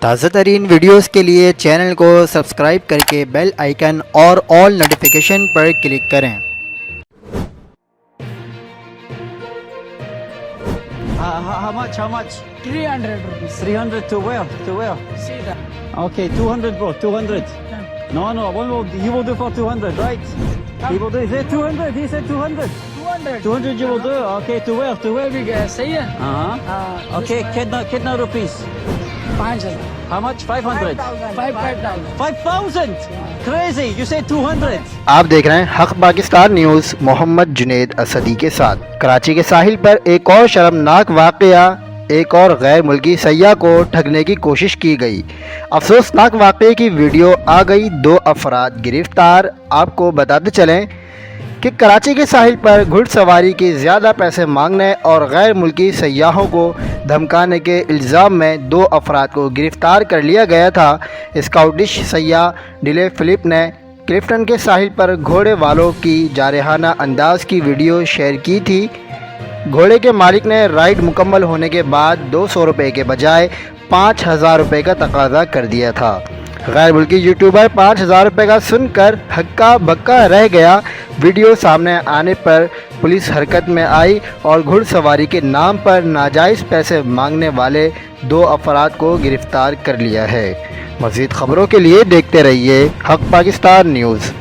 ताज़ा तरीन वीडियोज़ के लिए चैनल को सब्सक्राइब करके बेल आइकन और ऑल नोटिफिकेशन पर क्लिक करें। How much? How much? 300 rupees. 300 to where? To where? See that? Okay, 200 bro, 200. No, one more, you will do for 200, right? He will do, he said 200, he said 200. 200. 200 you will do, okay, to where? To where? ठीक है, सही है? Uh-huh. Okay, kitna rupees? 5,000. How much? 500? 5,000. 5,000? Crazy, you said 200. आप देख रहे हैं हक Pakistan news Mohammad Junaid असदी के साथ। कराची के साहिल पर एक और शर्मनाक वाक़या, एक और गैर मुल्की सयाह को ठगने की कोशिश की गई। अफसोसनाक वाक़े की वीडियो आ गई, 2 अफराद गिरफ्तार। आपको बताते चलें कि कराची के साहिल पर घुड़सवारी के ज़्यादा पैसे मांगने और गैर मुल्की सयाहों को धमकाने के इल्ज़ाम में 2 अफराद को गिरफ़्तार कर लिया गया था। स्काउटिश सयाह डिले फिलिप ने क्लिफ्टन के साहिल पर घोड़े वालों की जारहाना अंदाज की वीडियो शेयर की थी। घोड़े के मालिक ने राइड मुकम्मल होने के बाद 200 रुपये के बजाय 5,000 रुपये का तकाजा कर दिया था। गैर मुल्की यूट्यूबर 5,000 रुपये का सुनकर हक्का बक्का रह गया। वीडियो सामने आने पर पुलिस हरकत में आई और घुड़सवारी के नाम पर नाजायज़ पैसे मांगने वाले 2 अफराद को गिरफ़्तार कर लिया है। मज़ीद ख़बरों के लिए देखते रहिए हक पाकिस्तान न्यूज़।